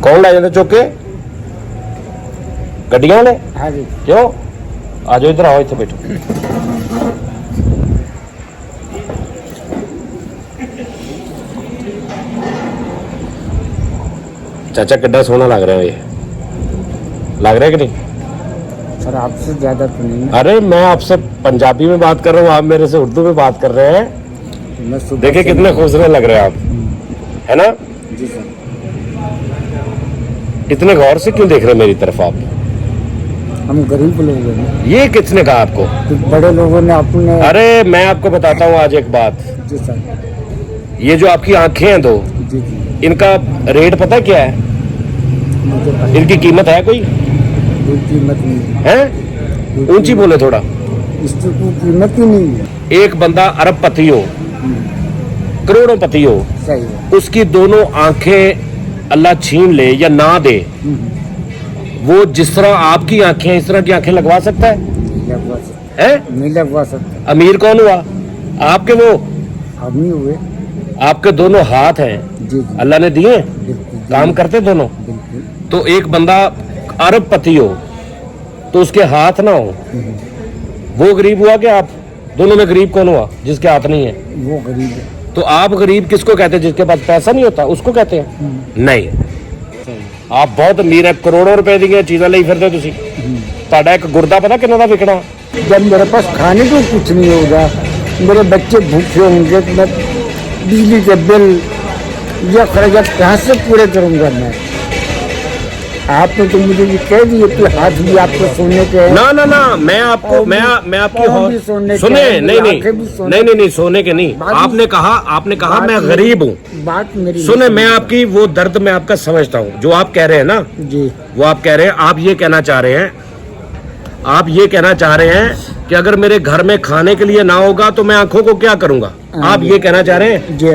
कौन ला जाते चौके गड्डियां वाले? हाँ जी। क्यों? आ जाओ इधर आओ, इतने बैठो। चाचा कितना सोना लग रहा है ये, लग रहा है कि नहीं? सर आपसे ज्यादा तो नहीं। अरे मैं आपसे पंजाबी में बात कर रहा हूँ, आप मेरे से उर्दू में बात कर रहे हैं। मैं सुबह देखिए से- कितने खूबसूरत लग रहे हैं आप, है ना? जी सर। इतने गौर से क्यों देख रहे हैं मेरी तरफ आप? हम गरीब लोग हैं। ये किसने कहा आपको? तो बड़े लोगों ने अपने। अरे मैं आपको बताता हूँ आज एक बात। जी सर। ये जो आपकी आंखें हैं दो, जी जी। इनका रेट पता क्या है? मुझे पता इनकी कीमत है कोई? कोई कीमत नहीं है? कोई ऊंची कीमत- बोले थोड़ा। इसकी कोई कीमत ही नहीं है। एक बंदा अरबपति हो, करोड़ों पति हो, सही है। उसकी दोनं आंखें अल्लाह छीन ले या ना दे, वो जिस तरह आपकी आंखें इस तरह की आंखें लगवा सकता है? नहीं लगवा सकते। है? नहीं लगवा सकते। अमीर कौन हुआ? आपके वो हम ही हुए। आपके दोनों हाथ हैं, जी जी। अल्लाह ने दिए, बिल्कुल काम करते दोनों। बिल्कुल। तो एक बंदा अरबपति हो तो उसके हाथ ना हो, वो गरीब हुआ कि आप? दोनों में गरीब कौन हुआ? जिसके हाथ नहीं है। वो गरीब है। तो आप गरीब किसको कहते हैं? जिसके पास पैसा नहीं होता उसको कहते हैं? नहीं, सही। आप बहुत अमीर है, करोड़ों रुपए दी चीज़ां ਲਈ ਫਿਰਦੇ ਤੁਸੀਂ। ਤੁਹਾਡਾ ਇੱਕ ਗੁਰਦਾ ਪਤਾ ਕਿੰਨਾ ਦਾ ਵਿਕਣਾ? जब मेरे पास खाने को कुछ नहीं होगा, मेरे बच्चे भूखे होंगे, तो मैं बिजली के बिल या खर्चा कहाँ से पूरे करूँगा मैं? आपने तो मुझे ये कह दिए कि हाथ भी आपके सोने के हैं। ना ना ना, मैं आपको और मैं भी- आपकी और भी सोने के सुने, हैं, नहीं नहीं आंखें भी सोने नहीं नहीं नहीं, सोने के नहीं। बात- आपने कहा बात मैं मेरी- गरीब हूँ। बात मेरी सुने, नहीं मैं सुनी। आपकी वो दर्द मैं आपका समझता हूँ। जो आप कह रहे हैं ना, जी वो आप कह रहे हैं, आप ये कहना चाह रहे हैं, आप ये कहना चाह रहे हैं कि अगर मेरे घर में खाने के लिए ना होगा तो मैं आंखों को क्या करूंगा? आप ये कहना चाह रहे हैं? जी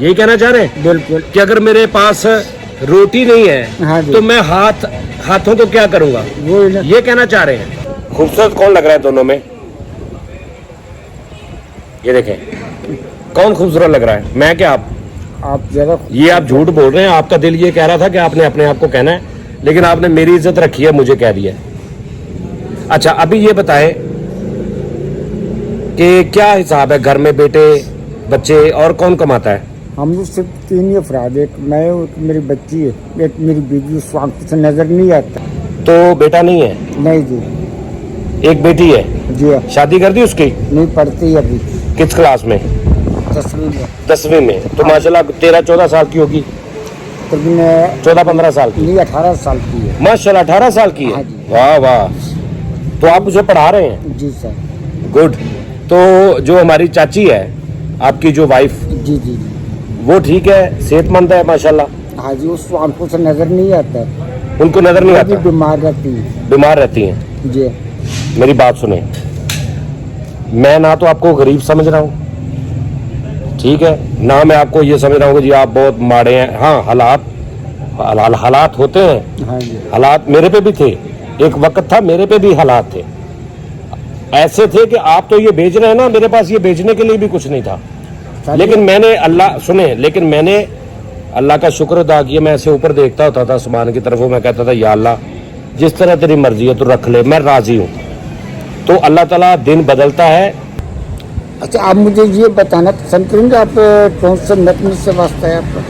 यही कहना चाह रहे हैं बिल्कुल। कि अगर मेरे पास रोटी नहीं है हाँ जी। तो मैं हाथों को क्या करूंगा? वो ही ना। ये कहना चाह रहे हैं। खूबसूरत कौन लग रहा है दोनों में? ये देखें, कौन खूबसूरत लग रहा है, मैं क्या आप? आप जरा ये आप झूठ बोल रहे हैं। आपका दिल ये कह रहा था कि आपने अपने आप को कहना है, लेकिन आपने मेरी इज्जत रखी है, मुझे कह दिया। अच्छा, अभी ये बताएं कि क्या हिसाब है घर में? बेटे बच्चे और कौन कमाता है? हम लोग सिर्फ 3 ही अफराद, एक मैं हूँ, एक मेरी बच्ची है, एक मेरी बीवी। उस आंख से नजर नहीं आता। तो बेटा नहीं है, नहीं जी। एक बेटी है। जी हाँ। शादी कर दी उसकी? नहीं पढ़ती अभी, किस क्लास में? 10वीं में। 10वीं में। तो माशाल्लाह 13-14 साल की होगी। तो मैं 14-15 साल की। नहीं 18 साल की है। माशाल्लाह 18 साल की है। हाँ जी। वाह वाह। तो आप उसे पढ़ा रहे हैं? जी सर। गुड। तो जो हमारी चाची है, आपकी जो वाइफ, जी जी। वो ठीक है, सेहतमंद है माशाल्लाह? हाँ जी, उस आंखों से नजर नहीं आता। उनको नजर नहीं वो भी आता, बीमार रहती है। बीमार रहती हैं। जी मेरी बात सुने, मैं ना तो आपको गरीब समझ रहा हूँ, ठीक है ना, मैं आपको ये समझ रहा हूँ कि जी आप बहुत माड़े हैं। हाँ, हालात होते हैं। हाँ जी। हालात मेरे पे भी थे, एक वक्त था मेरे पे भी हालात थे। ऐसे थे कि आप तो ये बेच रहे हैं ना, मेरे पास ये बेचने के लिए भी कुछ नहीं था। लेकिन मैंने मैंने अल्लाह का शुक्र अदा किया। मैं ऐसे ऊपर देखता होता था आसमान की तरफ, मैं कहता था या अल्लाह जिस तरह तेरी मर्जी है तो रख ले, मैं राजी हूँ। तो अल्लाह ताला दिन बदलता है। अच्छा, आप मुझे ये बताना पसंद करेंगे, आप कौन से नकली से वास्ता है आपका?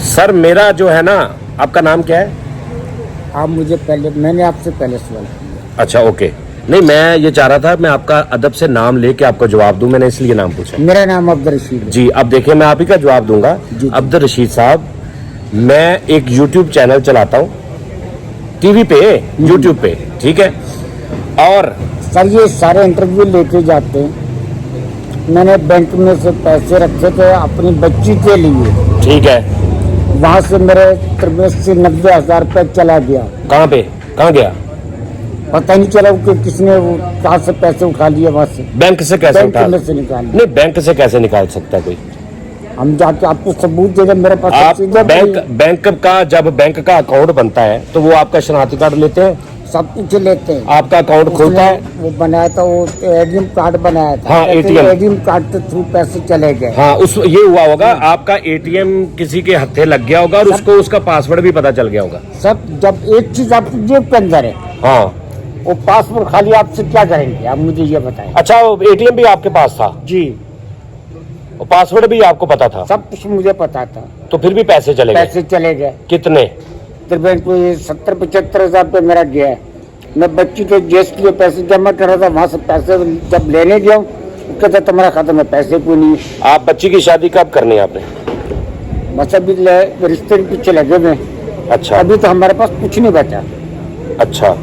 सर मेरा जो है ना, आपका नाम क्या है? आप मुझे पहले, मैंने आपसे पहले सवाल किया। अच्छा ओके। नहीं, मैं ये चाह रहा था मैं आपका अदब से नाम लेके आपको जवाब दूं, मैंने इसलिए नाम पूछा। मेरा नाम अब्दुल रशीद है। जी, अब देखिए मैं आप ही का जवाब दूंगा। जी। अब्दुल रशीद साहब, मैं एक यूट्यूब चैनल चलाता हूँ, टीवी पे, यूट्यूब पे, ठीक है? और सर ये सारे इंटरव्यू लेके जाते हैं। मैंने बैंक में से पैसे रखे थे अपनी बच्ची के लिए, ठीक है, वहाँ से मेरे 90,000 रुपये चला गया। कहाँ पे, कहाँ गया? पता नहीं चला कि किसने वो कहाँ से पैसे उठा लिए वहाँ से। बैंक से कैसे बैंक उठा? में से निकाल लिए। नहीं, बैंक से कैसे निकाल सकता है कोई? हम जाके आपको सबूत दे दें, मेरे पास आप सब चीजें बैंक का जब बैंक का अकाउंट बनता है तो वो आपका शनाख्ती कार्ड लेते हैं, सब कुछ लेते हैं। आपका अकाउंट खुलता है? वो बनाया था, वो एटीएम कार्ड बनाया था। हाँ, ATM। एटीएम कार्ड के थ्रू पैसे चले गए। हाँ, उस ये हुआ होगा, आपका एटीएम किसी के हत्थे लग गया होगा और उसको उसका पासवर्ड भी पता चल गया होगा। सब जब एक चीज आपकी जेब के अंदर है, हाँ, वो पासवर्ड खाली आपसे क्या करेंगे, आप मुझे ये बताएं। अच्छा, एटीएम भी आपके पास था? जी, और पासवर्ड भी आपको पता था? सब कुछ मुझे पता था। तो फिर भी पैसे चले गए? पैसे चले गए कितने? तकरीबन कोई 70-75 हजार रुपये मेरा गया है। मैं बच्ची के जेस के लिए पैसे जमा कर रहा था, वहाँ से पैसे जब लेने गया कहता तुम्हारा खाता में पैसे कोई नहीं। आप बच्ची की शादी कब करनी है आपने? बस अभी रिश्ते के पीछे लगे हुए। अच्छा, अभी तो हमारे पास कुछ नहीं बचा। अच्छा,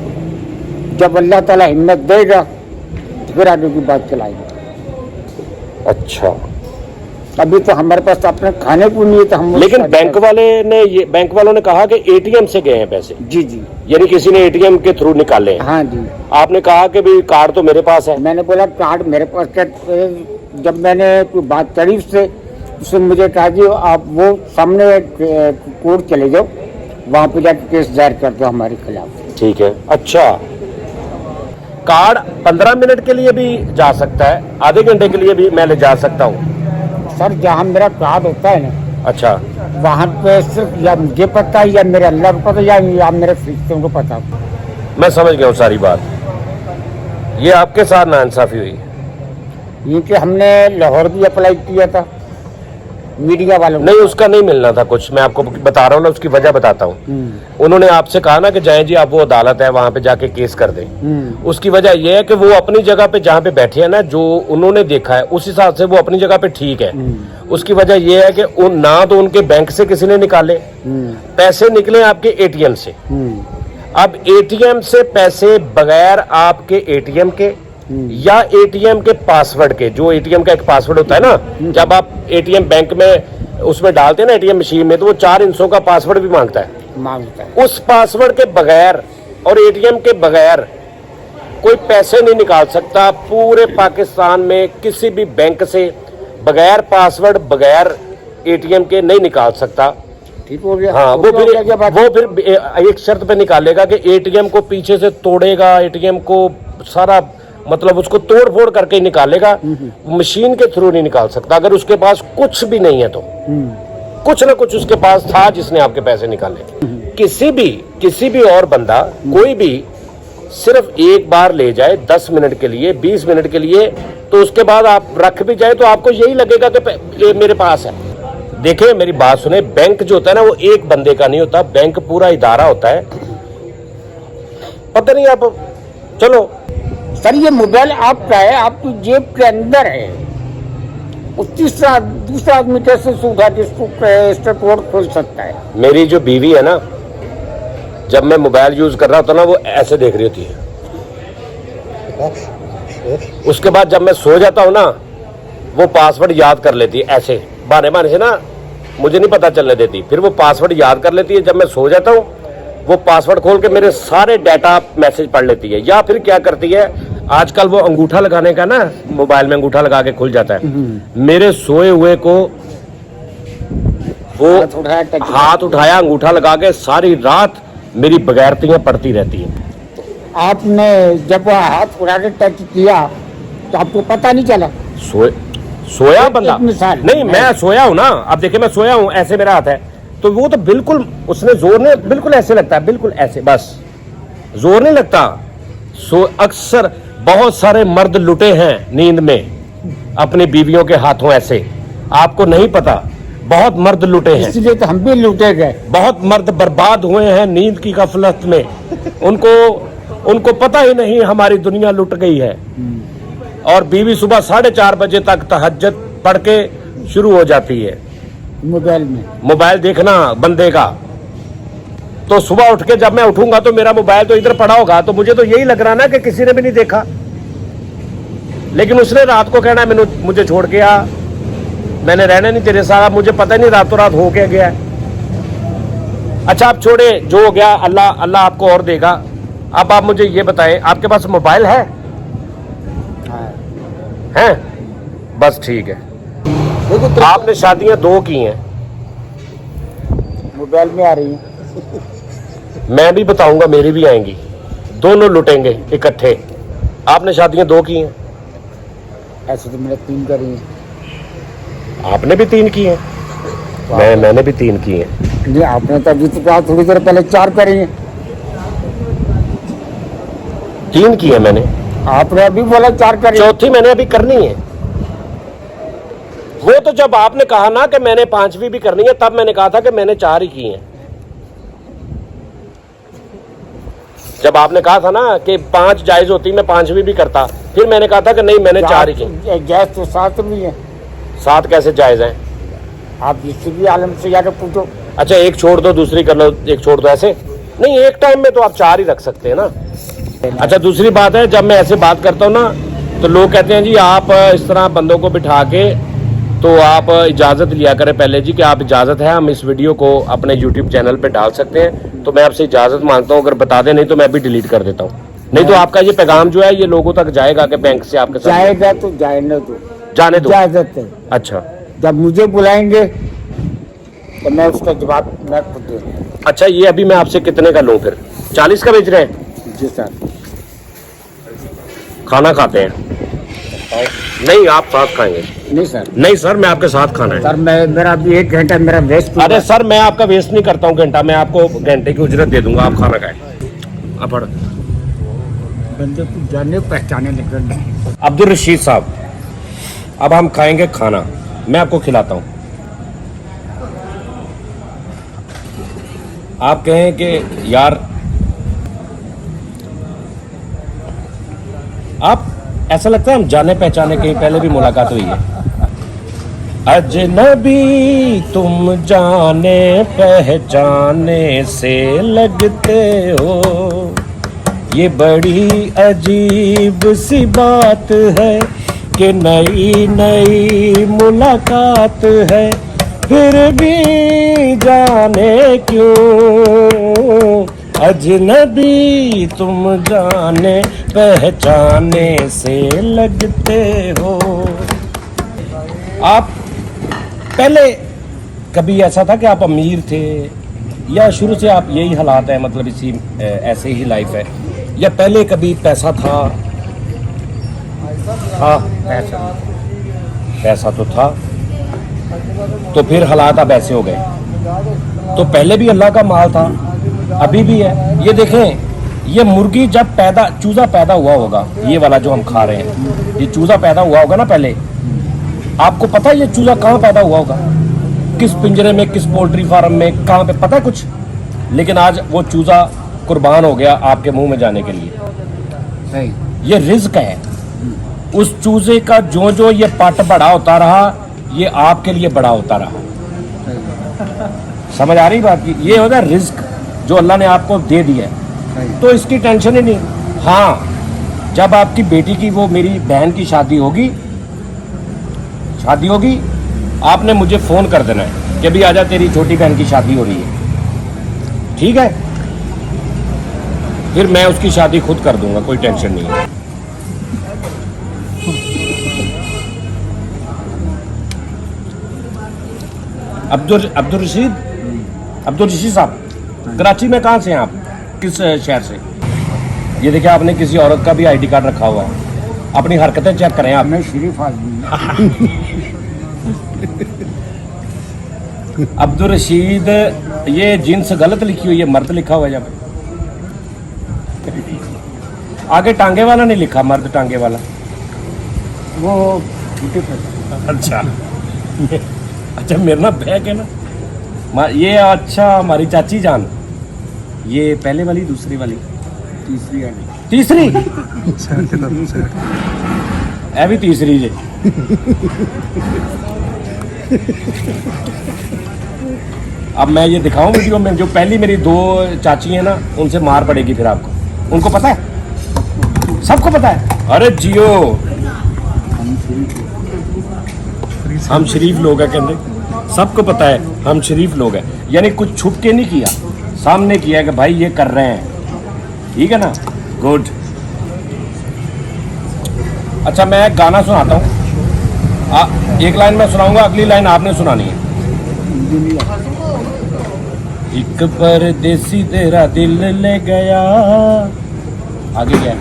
जब अल्लाह ताला हिम्मत देगा तो फिर आगे की बात चलाएंगे। अच्छा। अभी तो हमारे पास अपने खाने को नहीं है, तो हम लेकिन बैंक वालों ने कहा कि एटीएम से गए हैं पैसे। जी जी, यानी किसी ने एटीएम के थ्रू निकाले हैं। हाँ जी। आपने कहा कि भाई कार्ड तो मेरे पास है। मैंने बोला कार्ड मेरे पास क्या। जब मैंने कोई बात करी उससे मुझे कहा कि आप वो सामने कोर्ट चले जाओ, वहाँ पे जाकर केस दायर कर दो हमारे खिलाफ। ठीक है। अच्छा, कार्ड 15 मिनट के लिए भी जा सकता है, आधे घंटे के लिए भी मैं ले जा सकता हूँ? सर, जहाँ मेरा कार्ड होता है ना, अच्छा, वहाँ पे सिर्फ या मुझे पता है या मेरे अल्लाह को पता या मेरे फरिश्तों को पता। मैं समझ गया हूँ सारी बात। ये आपके साथ नाइंसाफी हुई? क्योंकि हमने लाहौर भी अप्लाई किया था मीडिया वालों को। नहीं, उसका नहीं मिलना था कुछ। मैं आपको बता रहा हूँ ना, उसकी वजह बताता हूँ। उन्होंने आपसे कहा ना कि जाएं जी, आप वो अदालत है वहां पे जाके केस कर दें। उसकी वजह यह है कि वो अपनी जगह पे जहाँ पे बैठे हैं ना, जो उन्होंने देखा है उस हिसाब से वो अपनी जगह पे ठीक है। उसकी वजह यह है कि ना तो उनके बैंक से किसी ने निकाले पैसे, निकले आपके एटीएम से। अब एटीएम से पैसे बगैर आपके एटीएम के या एटीएम के पासवर्ड के, जो एटीएम का एक पासवर्ड होता है ना, जब आप एटीएम बैंक में उसमें डालते हैं ना एटीएम मशीन में, तो वो 4 अंकों का पासवर्ड भी मांगता है। उस पासवर्ड के बगैर और एटीएम के बगैर कोई पैसे नहीं निकाल सकता पूरे पाकिस्तान में किसी भी बैंक से। बगैर पासवर्ड, बगैर एटीएम के नहीं निकाल सकता। ठीक हो गया। हाँ, वो फिर एक शर्त पे निकालेगा कि एटीएम को पीछे से तोड़ेगा, एटीएम को सारा मतलब उसको तोड़ फोड़ करके निकालेगा, मशीन के थ्रू नहीं निकाल सकता। अगर उसके पास कुछ भी नहीं है तो कुछ ना कुछ उसके पास था जिसने आपके पैसे निकाले। किसी भी और बंदा कोई भी सिर्फ एक बार ले जाए 10 मिनट के लिए, 20 मिनट के लिए, तो उसके बाद आप रख भी जाए तो आपको यही लगेगा कि ये मेरे पास है। देखिए, मेरी बात सुने, बैंक जो होता है ना, वो एक बंदे का नहीं होता, बैंक पूरा इदारा होता है। पता नहीं आप, चलो सर, ये मोबाइल आपका है, आपकी जेब के अंदर है। दूसरा आदमी कैसे सुधा इसको कोड खोल सकता है? मेरी जो बीवी है ना, जब मैं मोबाइल यूज कर रहा होता ना, वो ऐसे देख रही होती है। उसके बाद जब मैं सो जाता हूँ ना, वो पासवर्ड याद कर लेती है ऐसे बहाने से ना, मुझे नहीं पता चलने देती। फिर वो पासवर्ड याद कर लेती है। जब मैं सो जाता हूँ, वो पासवर्ड खोल के मेरे सारे डाटा मैसेज पढ़ लेती है। या फिर क्या करती है, आजकल वो अंगूठा लगाने का ना, मोबाइल में अंगूठा लगा के खुल जाता है। मेरे सोए हुए को वो हाथ उठाया, अंगूठा लगा के सारी रात मेरी बगैरतियां पड़ती रहती हैं। आपने जब वो हाथ उठा के टच किया तो आपको पता नहीं चला? सोया बंदा नहीं, मैं सोया हूं ना। अब देखिए, मैं सोया हूं, ऐसे मेरा हाथ है, तो वो तो बिल्कुल उसने जोर नहीं, बिल्कुल ऐसे लगता है, बिल्कुल ऐसे, बस जोर नहीं लगता। अक्सर बहुत सारे मर्द लुटे हैं नींद में अपनी बीवियों के हाथों, ऐसे आपको नहीं पता। बहुत मर्द लुटे हैं, इसलिए तो हम भी लुटे गए। बहुत मर्द बर्बाद हुए हैं नींद की गफलत में। उनको पता ही नहीं हमारी दुनिया लुट गई है। और बीवी सुबह 4:30 बजे तक तहज्जुद पढ़ के शुरू हो जाती है मोबाइल देखना बंदे का। तो सुबह उठ के जब मैं उठूंगा तो मेरा मोबाइल तो इधर पड़ा होगा, तो मुझे तो यही लग रहा ना कि किसी ने भी नहीं देखा। लेकिन उसने रात को कहना मुझे छोड़ के आ, मैंने रहना नहीं तेरे साथ। मुझे पता नहीं रातों रात हो क्या गया है। अच्छा, आप छोड़े, जो हो गया अल्लाह आपको और देगा। अब आप मुझे ये बताएं, आपके पास मोबाइल है? हैं? बस ठीक है। आपने शादियां 2 की हैं, मोबाइल में आ रही है। मैं भी बताऊंगा, मेरी भी आएंगी। दोनों लुटेंगे इकट्ठे। आपने शादियां 2 की हैं, ऐसे तो मैंने 3 करी हैं। आपने भी 3 की हैं, मैंने भी 3 की हैं। नहीं, आपने तो अभी तो कहा थोड़ी देर पहले 4 करी हैं। 3 की है मैंने, आपने अभी बोला 4 करी हैं। चौथी मैंने अभी करनी है। वो तो जब आपने कहा ना कि मैंने 5वीं भी करनी है, तब मैंने कहा था कि मैंने 4 ही की हैं। जब आपने कहा था ना कि 5 जायज होती, मैं 5वीं भी करता, फिर मैंने कहा था कि नहीं मैंने 4 ही की। गैस तो 7 भी है। 7 कैसे जायज हैं? आप जिससे भी आलम से जाकर पूछो। अच्छा, एक छोड़ दो दूसरी कर लो, एक छोड़ दो, ऐसे नहीं, एक टाइम में तो आप 4 ही रख सकते हैं ना। अच्छा, दूसरी बात है, जब मैं ऐसे बात करता हूँ ना तो लोग कहते हैं जी आप इस तरह बंदों को बिठा के, तो आप इजाज़त लिया करें पहले जी कि आप इजाज़त है, हम इस वीडियो को अपने YouTube चैनल पे डाल सकते हैं। तो मैं आपसे इजाज़त मांगता हूँ, अगर बता दें, नहीं तो मैं भी डिलीट कर देता हूँ। नहीं तो आपका ये पैगाम जो है ये लोगों तक जाएगा कि बैंक से आपके साथ जाएगा तो जाने दो, जाने दो। इजाजत है। अच्छा, जब मुझे बुलाएंगे तो मैं उसका जवाब मैं खुद दूंगा। अच्छा, ये अभी मैं आपसे कितने का लूँ फिर? 40 का बेच रहे हैं? जी सर। खाना खाते हैं? नहीं, आप साथ खाएंगे? नहीं सर। नहीं सर, मैं आपके साथ खाना है। सर मेरा अभी 1 घंटा मेरा वेस्ट। अरे सर, मैं आपका वेस्ट नहीं करता हूँ घंटा, मैं आपको घंटे की उजरत दे दूंगा, आप खाना खाएं। अब बंदे को जाने पहचाने निकल। अब्दुल रशीद साहब, अब हम खाएंगे खाना, मैं आपको खिलाता हूँ। आप कहें कि यार आप, ऐसा लगता है हम जाने पहचाने कहीं पहले भी मुलाकात हुई है। अजनबी तुम जाने पहचाने से लगते हो, ये बड़ी अजीब सी बात है कि नई नई मुलाकात है, फिर भी जाने क्यों अजनबी तुम जाने पहचाने से लगते हो। आप पहले कभी ऐसा था कि आप अमीर थे, या शुरू से आप यही हालात है, मतलब इसी ऐसे ही लाइफ है, या पहले कभी पैसा था? हाँ, पैसा तो था, तो फिर हालात अब ऐसे हो गए। तो पहले भी अल्लाह का माल था, अभी भी है। ये देखें, ये मुर्गी जब चूजा पैदा हुआ होगा, ये वाला जो हम खा रहे हैं, ये चूजा पैदा हुआ होगा ना पहले, आपको पता है ये चूजा कहाँ पैदा हुआ होगा? किस पिंजरे में, किस पोल्ट्री फार्म में, कहाँ पे, पता है कुछ? लेकिन आज वो चूजा कुर्बान हो गया आपके मुंह में जाने के लिए। ये रिज्क है। उस चूजे का जो जो ये पट बड़ा होता रहा, ये आपके लिए बड़ा होता रहा। समझ आ रही बात की? ये होता है रिज्क जो अल्लाह ने आपको दे दिया है, तो इसकी टेंशन ही नहीं। हाँ, जब आपकी बेटी की, वो मेरी बहन की शादी होगी, आपने मुझे फोन कर देना है कि भी आजा, तेरी छोटी बहन की शादी हो रही है, ठीक है? फिर मैं उसकी शादी खुद कर दूंगा, कोई टेंशन नहीं है। अब्दुल रशीद साहब, कराची में कहाँ से हैं आप? किस शहर से? ये देखिए, आपने किसी औरत का भी आईडी कार्ड रखा हुआ है। अपनी हरकतें चेक करें आप। मैं शरीफ आदमी। अब्दुल रशीद, ये जिन्स गलत लिखी हुई है, मर्द लिखा हुआ है। जब आगे टांगे वाला नहीं लिखा, मर्द टांगे वाला। वो अच्छा अच्छा, मेरा ना बैग है ना ये। अच्छा, हमारी चाची जान, ये पहले वाली, दूसरी वाली, तीसरी है भी तीसरी जी। अब मैं ये दिखाऊं वीडियो में, जो पहली मेरी 2 चाची है ना, उनसे मार पड़ेगी फिर आपको। उनको पता है, सबको पता है। अरे जियो, हम शरीफ लोग हैं, कहते सबको पता है हम शरीफ लोग हैं। यानी कुछ छुप के नहीं किया, सामने किया कि भाई ये कर रहे हैं, ठीक है ना? गुड। अच्छा, मैं एक गाना सुनाता हूँ, एक लाइन मैं सुनाऊंगा, अगली लाइन आपने सुनानी है। एक परदेसी तेरा दिल ले गया, आगे क्या है?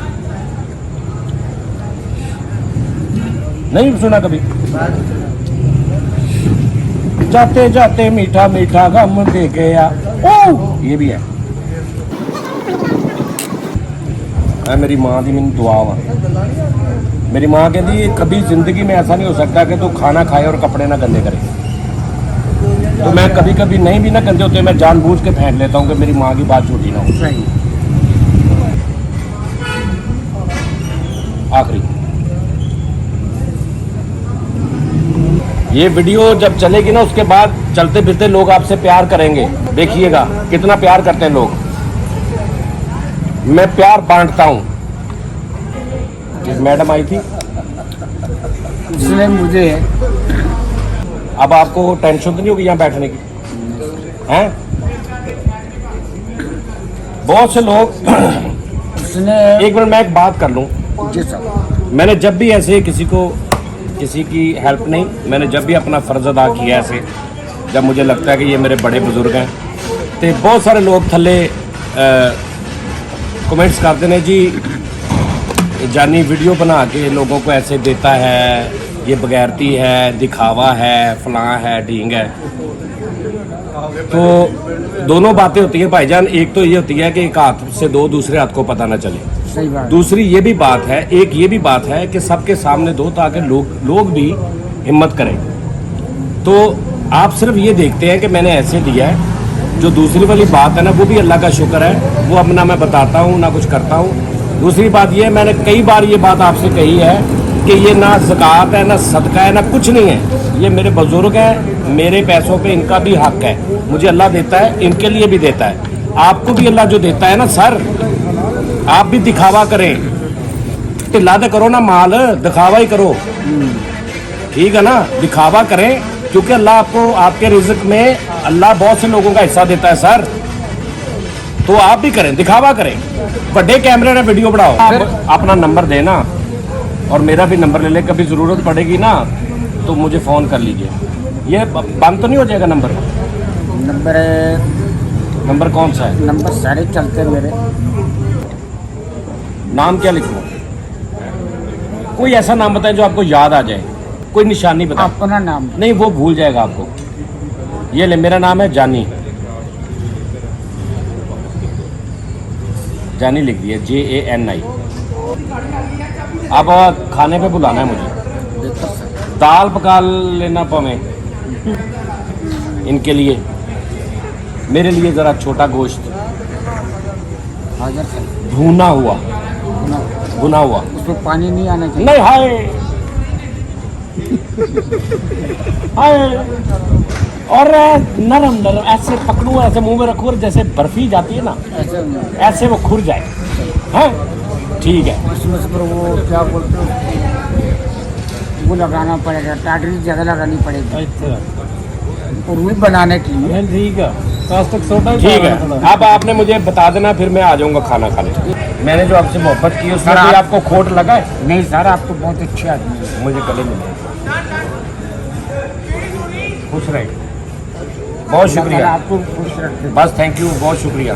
नहीं सुना कभी? जाते जाते मीठा मीठा गम दे गया, ओ ये भी है। मेरी माँ की मैंने दुआ वा, मेरी माँ कहती कभी जिंदगी में ऐसा नहीं हो सकता कि तू खाना खाए और कपड़े ना गंदे करे। तो मैं कभी कभी नहीं भी ना गंदे होते, मैं जानबूझ के फेंक लेता हूँ कि मेरी माँ की बात झूठी ना हो। सही। आखिरी ये वीडियो जब चलेगी ना, उसके बाद चलते फिरते लोग आपसे प्यार करेंगे। देखिएगा कितना प्यार करते हैं लोग। मैं प्यार बांटता हूँ। एक मैडम आई थी, उसने मुझे अब आपको टेंशन तो नहीं होगी यहाँ बैठने की? हैं? बहुत से लोग उसने एक मिनट मैं एक बात कर लूँ। जी साहब, मैंने जब भी ऐसे किसी की हेल्प नहीं, मैंने जब भी अपना फ़र्ज़ अदा किया ऐसे, जब मुझे लगता है कि ये मेरे बड़े बुजुर्ग हैं, तो बहुत सारे लोग थल्ले कमेंट्स करते हैं जी जानी वीडियो बना के लोगों को ऐसे देता है, ये बगैरती है, दिखावा है, फलां है, ढींग है। तो दोनों बातें होती हैं भाईजान। एक तो ये होती है कि एक हाथ से दो, दूसरे हाथ को पता ना चले। सही बात। दूसरी ये भी बात है, एक ये भी बात है कि सबके सामने दो, ताकि लोग भी हिम्मत करें। तो आप सिर्फ ये देखते हैं कि मैंने ऐसे दिया है। जो दूसरी वाली बात है ना, वो भी अल्लाह का शुक्र है, वो अब ना मैं बताता हूँ ना कुछ करता हूँ। दूसरी बात ये है, मैंने कई बार ये बात आपसे कही है कि ये ना ज़कात है, ना सदका है, ना कुछ नहीं है। ये मेरे बुजुर्ग हैं, मेरे पैसों पे इनका भी हक है। मुझे अल्लाह देता है, इनके लिए भी देता है, आपको भी अल्लाह जो देता है ना सर, आप भी दिखावा करें। ढिला तो करो ना माल, दिखावा ही करो, ठीक है ना? दिखावा करें, क्योंकि अल्लाह आपको आपके रिज़्क में अल्लाह बहुत से लोगों का हिस्सा देता है सर। तो आप भी करें, दिखावा करें, बड़े कैमरे में वीडियो बढ़ाओ। आप अपना नंबर देना और मेरा भी नंबर ले ले, कभी ज़रूरत पड़ेगी ना तो मुझे फ़ोन कर लीजिए। ये बंद तो नहीं हो जाएगा नंबर? नंबर कौन सा है? नंबर सारे चलते मेरे। नाम क्या लिखूँ? कोई ऐसा नाम बताएं जो आपको याद आ जाए, कोई निशानी बताएं। अपना नाम नहीं, वो भूल जाएगा आपको। ये ले, मेरा नाम है जानी, जानी लिख दिया, JANI। अब खाने पे बुलाना है मुझे, दाल पका लेना पवे इनके लिए, मेरे लिए ज़रा छोटा गोश्त भुना हुआ, भुना हुआ, उसमें पानी नहीं आना चाहिए। नहीं, हाय हाय, और नरम नरम ऐसे पकड़ू, ऐसे मुंह में रखो, और जैसे बर्फी जाती है ना, ऐसे वो खुर जाए। हाँ ठीक है। उसमें से फिर वो क्या बोलते हैं, वो लगाना पड़ेगा, टाटरी जगह लगानी पड़ेगी उर्मी बनाने के लिए। ठीक है, ठीक है। अब आपने मुझे बता देना, फिर मैं आ जाऊंगा खाना खाने। मैंने जो आपसे मोहब्बत की उसमें कोई आपको खोट लगा है? नहीं सर, आप तो बहुत अच्छे आदमी हैं। मुझे गले मिले, खुश रहे, बहुत शुक्रिया। आपको खुश रखते। बस थैंक यू, बहुत शुक्रिया।